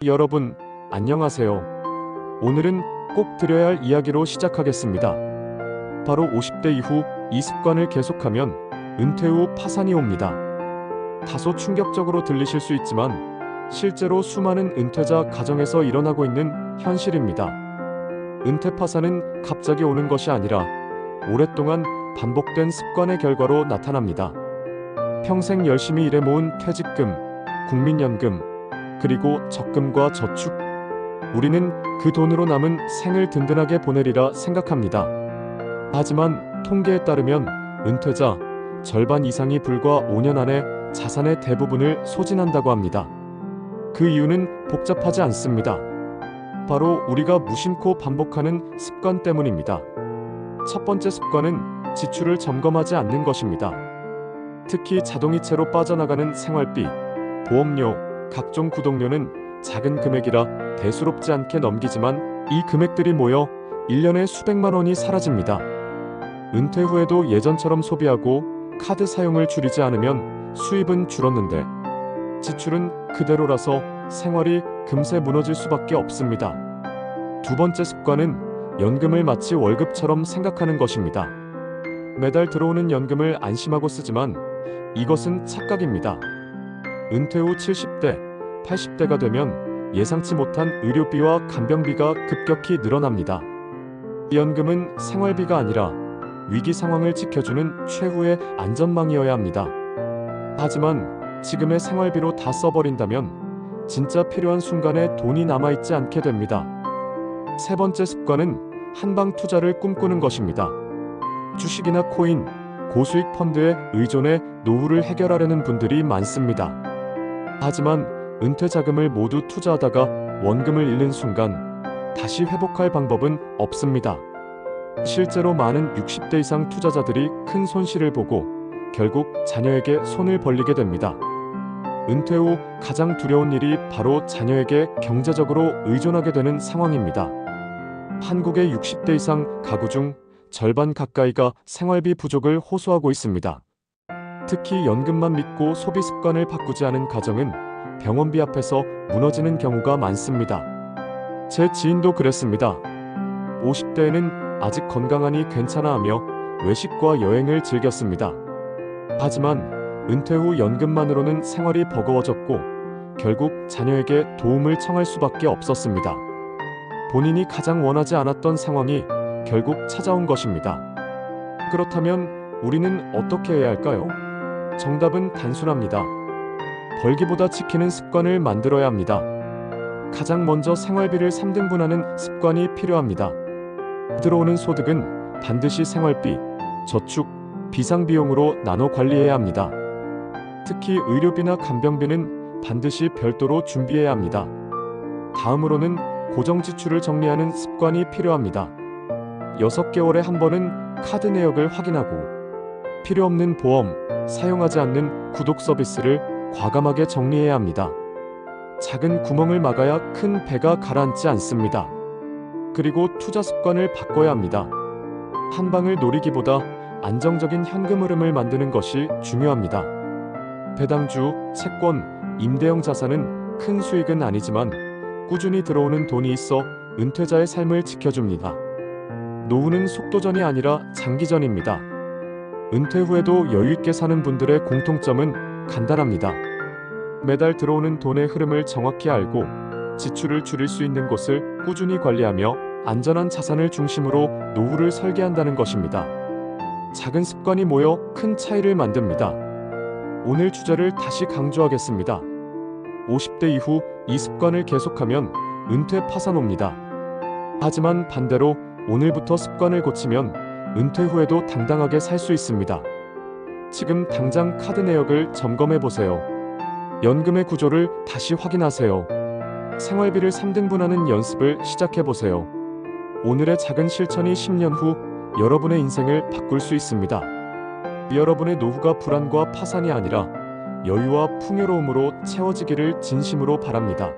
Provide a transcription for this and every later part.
여러분, 안녕하세요. 오늘은 꼭 드려야 할 이야기로 시작하겠습니다. 바로 50대 이후 이 습관을 계속하면 은퇴 후 파산이 옵니다. 다소 충격적으로 들리실 수 있지만 실제로 수많은 은퇴자 가정에서 일어나고 있는 현실입니다. 은퇴 파산은 갑자기 오는 것이 아니라 오랫동안 반복된 습관의 결과로 나타납니다. 평생 열심히 일해 모은 퇴직금, 국민연금, 그리고 적금과 저축. 우리는 그 돈으로 남은 생을 든든하게 보내리라 생각합니다. 하지만 통계에 따르면 은퇴자 절반 이상이 불과 5년 안에 자산의 대부분을 소진한다고 합니다. 그 이유는 복잡하지 않습니다. 바로 우리가 무심코 반복하는 습관 때문입니다. 첫 번째 습관은 지출을 점검하지 않는 것입니다. 특히 자동이체로 빠져나가는 생활비, 보험료, 각종 구독료는 작은 금액이라 대수롭지 않게 넘기지만 이 금액들이 모여 1년에 수백만 원이 사라집니다. 은퇴 후에도 예전처럼 소비하고 카드 사용을 줄이지 않으면 수입은 줄었는데 지출은 그대로라서 생활이 금세 무너질 수밖에 없습니다. 두 번째 습관은 연금을 마치 월급처럼 생각하는 것입니다. 매달 들어오는 연금을 안심하고 쓰지만 이것은 착각입니다. 은퇴 후 70대, 80대가 되면 예상치 못한 의료비와 간병비가 급격히 늘어납니다. 연금은 생활비가 아니라 위기 상황을 지켜주는 최후의 안전망이어야 합니다. 하지만 지금의 생활비로 다 써버린다면 진짜 필요한 순간에 돈이 남아있지 않게 됩니다. 세 번째 습관은 한방 투자를 꿈꾸는 것입니다. 주식이나 코인, 고수익 펀드에 의존해 노후를 해결하려는 분들이 많습니다. 하지만 은퇴 자금을 모두 투자하다가 원금을 잃는 순간 다시 회복할 방법은 없습니다. 실제로 많은 60대 이상 투자자들이 큰 손실을 보고 결국 자녀에게 손을 벌리게 됩니다. 은퇴 후 가장 두려운 일이 바로 자녀에게 경제적으로 의존하게 되는 상황입니다. 한국의 60대 이상 가구 중 절반 가까이가 생활비 부족을 호소하고 있습니다. 특히 연금만 믿고 소비 습관을 바꾸지 않은 가정은 병원비 앞에서 무너지는 경우가 많습니다. 제 지인도 그랬습니다. 50대에는 아직 건강하니 괜찮아 하며 외식과 여행을 즐겼습니다. 하지만 은퇴 후 연금만으로는 생활이 버거워졌고 결국 자녀에게 도움을 청할 수밖에 없었습니다. 본인이 가장 원하지 않았던 상황이 결국 찾아온 것입니다. 그렇다면 우리는 어떻게 해야 할까요? 정답은 단순합니다. 벌기보다 지키는 습관을 만들어야 합니다. 가장 먼저 생활비를 3등분하는 습관이 필요합니다. 들어오는 소득은 반드시 생활비, 저축, 비상비용으로 나눠 관리해야 합니다. 특히 의료비나 간병비는 반드시 별도로 준비해야 합니다. 다음으로는 고정지출을 정리하는 습관이 필요합니다. 6개월에 한 번은 카드 내역을 확인하고 필요 없는 보험, 사용하지 않는 구독 서비스를 과감하게 정리해야 합니다. 작은 구멍을 막아야 큰 배가 가라앉지 않습니다. 그리고 투자 습관을 바꿔야 합니다. 한 방을 노리기보다 안정적인 현금 흐름을 만드는 것이 중요합니다. 배당주, 채권, 임대형 자산은 큰 수익은 아니지만 꾸준히 들어오는 돈이 있어 은퇴자의 삶을 지켜줍니다. 노후는 속도전이 아니라 장기전입니다. 은퇴 후에도 여유있게 사는 분들의 공통점은 간단합니다. 매달 들어오는 돈의 흐름을 정확히 알고 지출을 줄일 수 있는 곳을 꾸준히 관리하며 안전한 자산을 중심으로 노후를 설계한다는 것입니다. 작은 습관이 모여 큰 차이를 만듭니다. 오늘 주제를 다시 강조하겠습니다. 50대 이후 이 습관을 계속하면 은퇴 파산 옵니다. 하지만 반대로 오늘부터 습관을 고치면 은퇴 후에도 당당하게 살 수 있습니다. 지금 당장 카드 내역을 점검해 보세요. 연금의 구조를 다시 확인하세요. 생활비를 3등분하는 연습을 시작해 보세요. 오늘의 작은 실천이 10년 후 여러분의 인생을 바꿀 수 있습니다. 여러분의 노후가 불안과 파산이 아니라 여유와 풍요로움으로 채워지기를 진심으로 바랍니다.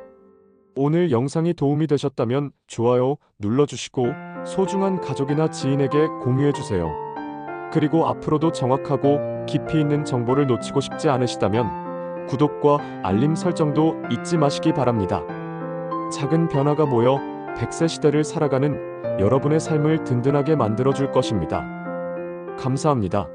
오늘 영상이 도움이 되셨다면 좋아요 눌러주시고 소중한 가족이나 지인에게 공유해주세요. 그리고 앞으로도 정확하고 깊이 있는 정보를 놓치고 싶지 않으시다면 구독과 알림 설정도 잊지 마시기 바랍니다. 작은 변화가 모여 100세 시대를 살아가는 여러분의 삶을 든든하게 만들어줄 것입니다. 감사합니다.